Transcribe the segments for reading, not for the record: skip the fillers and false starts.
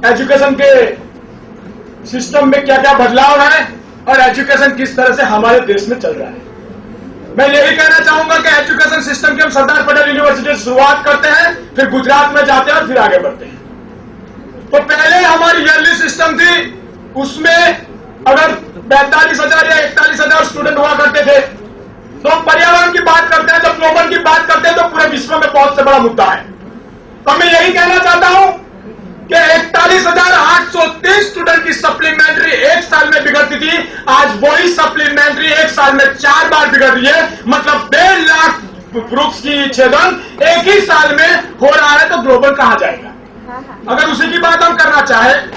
Education के system में क्या क्या बदलाव है और एजुकेशन किस तरह से हमारे देश में चल रहा है। मैं यही कहना चाहूंगा कि एजुकेशन सिस्टम की हम सरदार पटेल यूनिवर्सिटी से शुरुआत करते हैं, फिर गुजरात में जाते हैं और फिर आगे बढ़ते हैं। तो पहले हमारी ईयरली सिस्टम थी, उसमें अगर 45,000 या 41,000 स्टूडेंट हुआ करते थे। तो हम पर्यावरण की बात करते हैं, जब ग्लोबल की बात करते हैं तो पूरे विश्व में बहुत से बड़ा मुद्दा है। तो मैं यही कहना चाहता हूं कि 41,830 स्टूडेंट की सप्लीमेंट्री एक साल में बिगड़ती थी, आज वही सप्लीमेंट्री एक साल में 4 बार बिगड़ रही है। मतलब 1.5 लाख वृक्ष की छेदन एक ही साल में हो रहा है, तो ग्लोबल कहां जाएगा। अगर उसी की बात हम करना चाहें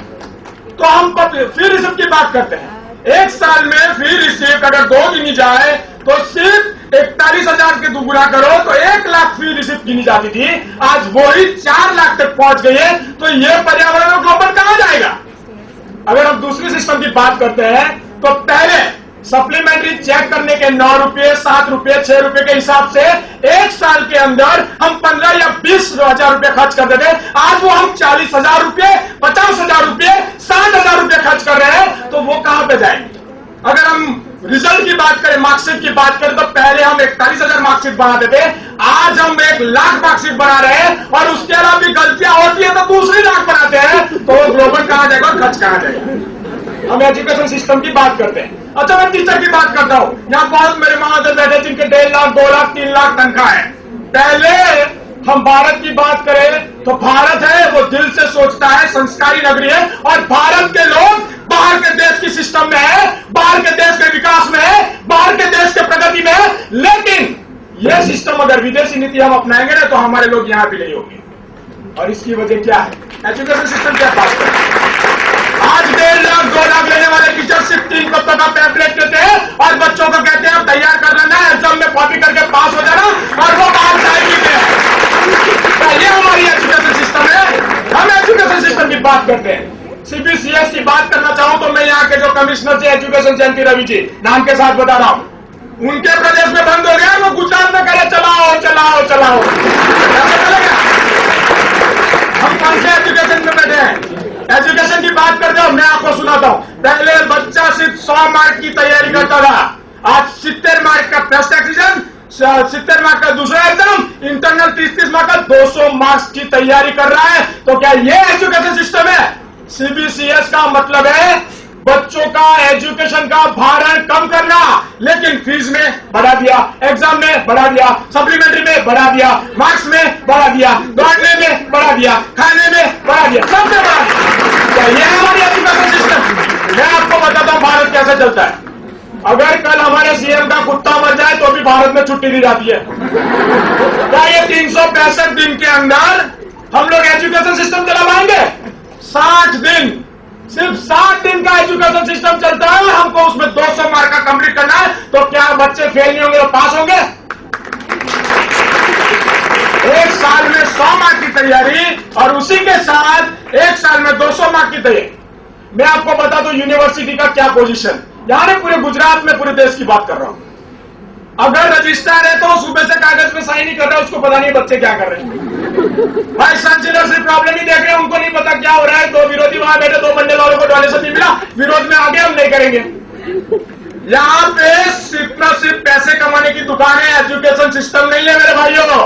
तो हम फी रिसिप्ट की बात करते हैं। एक साल में फी रिसिप्ट अगर 2 गिनी जाए तो सिर्फ 41,000 के दुगुना करो तो 1 लाख फी रिसिप्ट गिनी जाती थी, आज वही 4 लाख तक पहुंच गई है। तो यह पर्यावरण और ग्लोबल कहां जाएगा। अगर हम दूसरी सिस्टम की बात करते हैं तो पहले सप्लीमेंट्री चेक करने के 9 रुपए, 7 रुपए, 6 रुपए के हिसाब से एक साल के अंदर हम 15 या 20,000 रुपए खर्च करते थे, आज वो हम 40,000 रुपए, 50,000 रुपए, 60,000 रुपए खर्च कर रहे हैं। तो वो कहां पे जाएंगे। अगर हम रिजल्ट की बात करें, मार्कशीट की बात करें, तो पहले हम 41,000 मार्कशीट बनाते थे, आज हम 1 लाख मार्कशीट बना रहे हैं और उसके अलावा भी गलतियां होती है तो दूसरी लाख बनाते हैं। तो वो ग्लोबल कहां जाएगा और खर्च कहां जाएगा। हम एजुकेशन सिस्टम की बात करते हैं। अच्छा, मैं टीचर की बात करता हूं। यहां बहुत मेरे महोदय बैठे जिनके 1.5 लाख, 2 लाख, 3 लाख तनख्वाह है। पहले हम भारत की बात करें तो भारत है वो दिल से सोचता है, संस्कारी नगरी है, और भारत के लोग बाहर के देश की सिस्टम में है, बाहर के देश के विकास में है, बाहर के देश के प्रगति में है। लेकिन यह सिस्टम अगर विदेशी नीति हम अपनाएंगे ना तो हमारे लोग यहां भी नहीं होंगे। और इसकी वजह क्या है। एजुकेशन सिस्टम क्या बात करता है। आज 1.5 लाख, 2 लाख लेने वाले टीचर सिर्फ 3 कप का पैम्पलेट देते हैं और बच्चों को कहते हैं तैयार कर लेना, एग्जाम में कॉपी करके पास हो जाना, और वो बाहर चाय पीते हैं। ये हमारी एजुकेशन सिस्टम है। हम एजुकेशन सिस्टम की बात करते हैं। सीबीसीएस की बात करना चाहूं तो मैं यहाँ के जो कमिश्नर थे एजुकेशन जयंती रवि जी, नाम के साथ बता रहा हूं, उनके प्रदेश में बंद हो गया, वो गुजरात में करे चलाओ चलाओ चलाओ। हम कौन से एजुकेशन में बैठे हैं। एजुकेशन की बात करते हो, मैं आपको सुनाता हूं। पहले बच्चा सिर्फ 100 मार्क की तैयारी करता था, आज 70 मार्क का फर्स्ट एक्सीजन, 70 मार्क का दूसरा एग्जाम, इंटरनल 30-30 मार्क का 200 मार्क्स की तैयारी कर रहा है। तो क्या ये एजुकेशन सिस्टम है। सीबीसीएस का मतलब है बच्चों का एजुकेशन का भारण कम करना, लेकिन फीस में बढ़ा दिया, एग्जाम में बढ़ा दिया, सप्लीमेंट्री में बढ़ा दिया, मार्क्स में बढ़ा दिया, दौड़ने में बढ़ा दिया, खाने में बढ़ा दिया, सब में बढ़ा दिया। क्या ये हमारी एजुकेशन सिस्टम। मैं आपको बताता हूं भारत कैसे चलता है। अगर कल हमारे सीएम का कुत्ता मर जाए तो भी भारत में छुट्टी दी जाती है। क्या ये 365 दिन के अंदर हम लोग एजुकेशन सिस्टम चला पाएंगे। 60 दिन, सिर्फ 60 दिन का एजुकेशन सिस्टम चलता है, हमको उसमें 200 मार्क का कंप्लीट करना है। तो क्या बच्चे फेल नहीं होंगे तो पास होंगे। एक साल में 100 मार्क की तैयारी और उसी के साथ एक साल में 200 मार्क की तैयारी। मैं आपको बता दूं यूनिवर्सिटी का क्या पोजीशन, यानी पूरे गुजरात में, पूरे देश की बात कर रहा हूं। अगर रजिस्ट्रार है तो सुबह से कागज में साइन नहीं कर रहा, उसको पता नहीं बच्चे क्या कर रहे हैं। वाइस चांसलर सिर्फ प्रॉब्लम ही देख रहे हैं, उनको नहीं पता क्या हो रहा है। 2 विरोधी वहां बैठे, 2 बंडल वालों को डोनेशन नहीं मिला, विरोध में आगे हम नहीं करेंगे। यहां पे सिर्फ पैसे कमाने की दुकान है, एजुकेशन सिस्टम नहीं है मेरे भाइयों।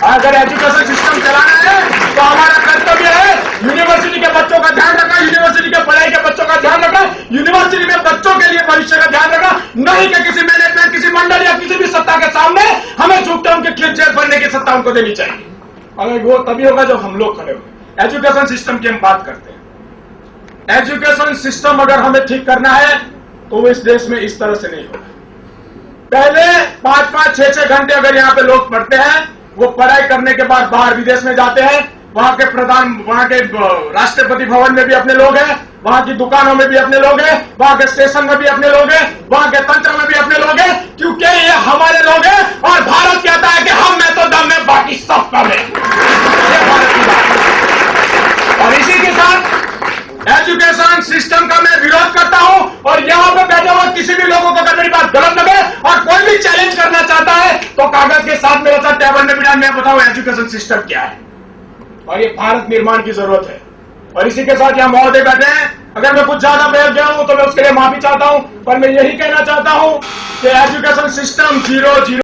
अगर एजुकेशन सिस्टम चलाना है तो हमारा कर्तव्य है यूनिवर्सिटी के बच्चों का ध्यान रखना, यूनिवर्सिटी के पढ़ाई के बच्चों का ध्यान रखना, यूनिवर्सिटी में बच्चों के लिए भविष्य का ध्यान रखना। नहीं कि किसी मैनेजमेंट, किसी मंडल या किसी भी सत्ता के सामने हमें झुकते उनके खींच जेल भरने की सत्ता उनको देनी चाहिए। अगर वो तभी होगा जब हम लोग खड़े होंगे। एजुकेशन सिस्टम की हम बात करते हैं। एजुकेशन सिस्टम अगर हमें ठीक करना है तो वो इस देश में इस तरह से नहीं होगा। पहले 5-5, 6-6 घंटे अगर यहाँ पे लोग पढ़ते हैं, वो पढ़ाई करने के बाद बाहर विदेश में जाते हैं, वहां के राष्ट्रपति भवन में भी अपने लोग हैं, वहां की दुकानों में भी अपने लोग हैं, वहां के स्टेशन में भी अपने लोग हैं, वहां के तंत्र में भी अपने लोग हैं, क्योंकि ये हमारे लोग हैं। और भारत कहता है कि हम में तो दम है, बाकी सब कम है। ये भारत की बात है। और इसी के साथ एजुकेशन सिस्टम का मैं विरोध करता हूं। और यहां पर बैठे हुए किसी भी लोगों को अगर मेरी बात गलत लगे और कोई भी चैलेंज करना चाहता है तो कागज के साथ मेरे साथ टेबल में बिठा, मैं बताऊं एजुकेशन सिस्टम क्या है और ये भारत निर्माण की जरूरत है। और इसी के साथ यहाँ महोदय बैठे हैं, अगर मैं कुछ ज्यादा बहक गया हूं तो मैं उसके लिए माफी चाहता हूं, पर मैं यही कहना चाहता हूं कि एजुकेशन सिस्टम 0-0